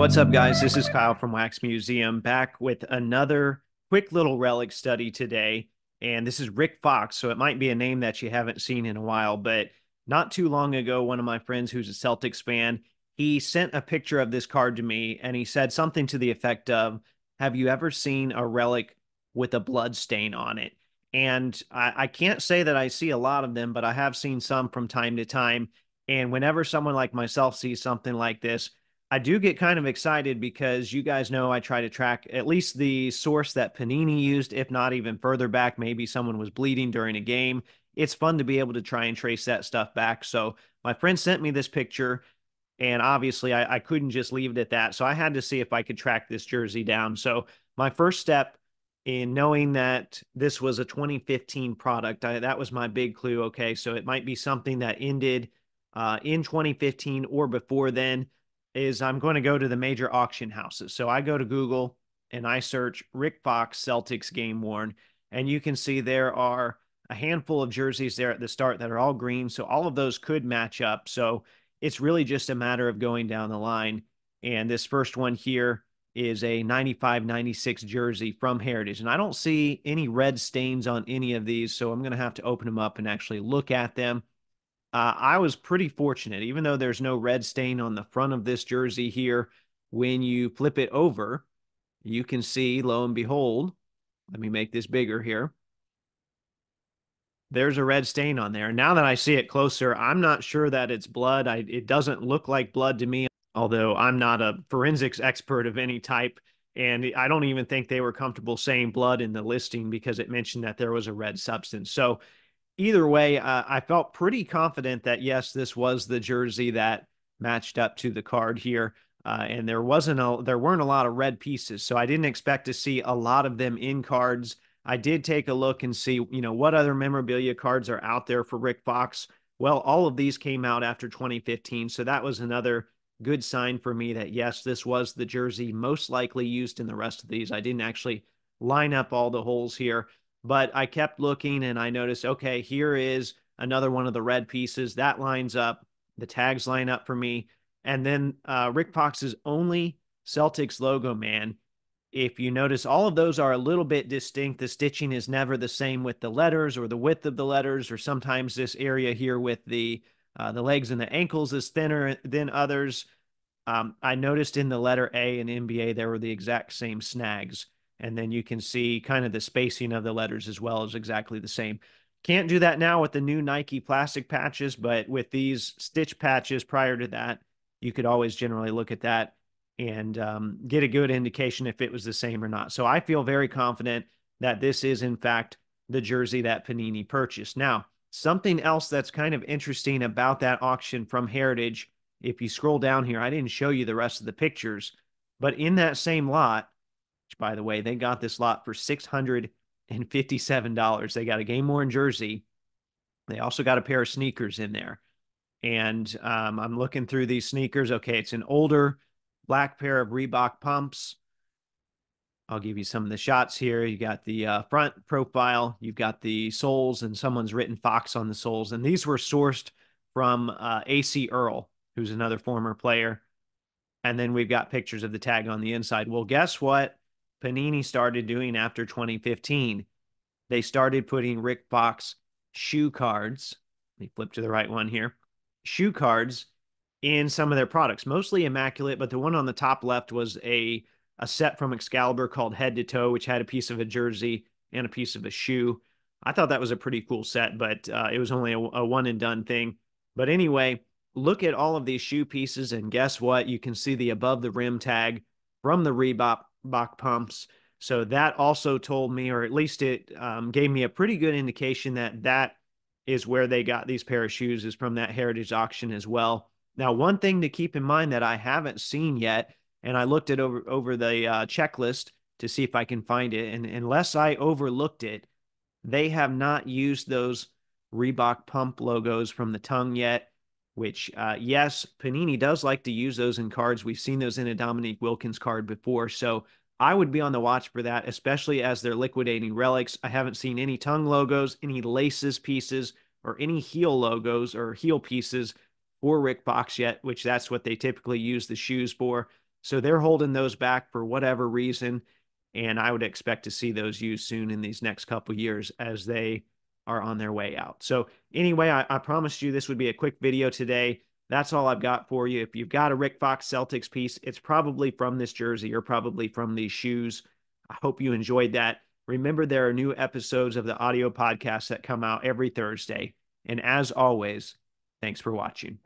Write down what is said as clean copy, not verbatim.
What's up, guys? This is Kyle from Wax Museum back with another quick little relic study today. And this is Rick Fox, so it might be a name that you haven't seen in a while. But not too long ago, one of my friends who's a Celtics fan, he sent a picture of this card to me and he said something to the effect of, "Have you ever seen a relic with a blood stain on it?" And I can't say that I see a lot of them, but I have seen some from time to time. And whenever someone like myself sees something like this, I do get kind of excited because you guys know I try to track at least the source that Panini used, if not even further back. Maybe someone was bleeding during a game. It's fun to be able to try and trace that stuff back. So my friend sent me this picture, and obviously I couldn't just leave it at that. So I had to see if I could track this jersey down. So my first step in knowing that this was a 2015 product, that was my big clue. Okay, so it might be something that ended in 2015 or before then, is I'm going to go to the major auction houses. So I go to Google and I search Rick Fox Celtics game worn, and you can see there are a handful of jerseys there at the start that are all green. So all of those could match up. So it's really just a matter of going down the line. And this first one here is a 95-96 jersey from Heritage. And I don't see any red stains on any of these. So I'm going to have to open them up and actually look at them. I was pretty fortunate, even though there's no red stain on the front of this jersey here. When you flip it over, you can see, lo and behold, let me make this bigger here. There's a red stain on there. Now that I see it closer, I'm not sure that it's blood. It doesn't look like blood to me, although I'm not a forensics expert of any type. And I don't even think they were comfortable saying blood in the listing because it mentioned that there was a red substance. So either way, I felt pretty confident that yes, this was the jersey that matched up to the card here. And there weren't a lot of red pieces, so I didn't expect to see a lot of them in cards. I did take a look and see, what other memorabilia cards are out there for Rick Fox. Well, all of these came out after 2015, so that was another good sign for me that yes, this was the jersey most likely used in the rest of these. I didn't actually line up all the holes here, but I kept looking and I noticed, okay, here is another one of the red pieces that lines up. The tags line up for me. And then Rick Fox's only Celtics logo, man. If you notice, all of those are a little bit distinct. The stitching is never the same with the letters or the width of the letters, or sometimes this area here with the legs and the ankles is thinner than others. I noticed in the letter A and NBA, there were the exact same snags. And then you can see kind of the spacing of the letters as well is exactly the same. Can't do that now with the new Nike plastic patches, but with these stitch patches prior to that, you could always generally look at that and get a good indication if it was the same or not. So I feel very confident that this is, in fact, the jersey that Panini purchased. Now, something else that's kind of interesting about that auction from Heritage, if you scroll down here, I didn't show you the rest of the pictures, but in that same lot, which by the way, they got this lot for $657. They got a game worn jersey. They also got a pair of sneakers in there. And I'm looking through these sneakers. Okay, it's an older black pair of Reebok pumps. I'll give you some of the shots here. You got the front profile, you've got the soles, and someone's written Fox on the soles. And these were sourced from AC Earl, who's another former player. And then we've got pictures of the tag on the inside. Well, guess what Panini started doing after 2015? They started putting Rick Fox shoe cards. Let me flip to the right one here. Shoe cards in some of their products, mostly immaculate, but the one on the top left was a set from Excalibur called Head to Toe, which had a piece of a jersey and a piece of a shoe. I thought that was a pretty cool set, but it was only a one and done thing. But anyway, look at all of these shoe pieces, and guess what? You can see the above the rim tag from the Reebok pumps. So that also told me, or at least it gave me a pretty good indication that that is where they got these pair of shoes, is from that Heritage auction as well. Now, one thing to keep in mind that I haven't seen yet, and I looked it over the checklist to see if I can find it, and unless I overlooked it, they have not used those Reebok pump logos from the tongue yet, which, yes, Panini does like to use those in cards. We've seen those in a Dominique Wilkins card before, so I would be on the watch for that, especially as they're liquidating relics. I haven't seen any tongue logos, any laces pieces, or any heel logos or heel pieces for Rick Fox yet, which that's what they typically use the shoes for. So they're holding those back for whatever reason. And I would expect to see those used soon in these next couple years as they are on their way out. So anyway, I promised you this would be a quick video today. That's all I've got for you. If you've got a Rick Fox Celtics piece, it's probably from this jersey or probably from these shoes. I hope you enjoyed that. Remember, there are new episodes of the audio podcast that come out every Thursday. And as always, thanks for watching.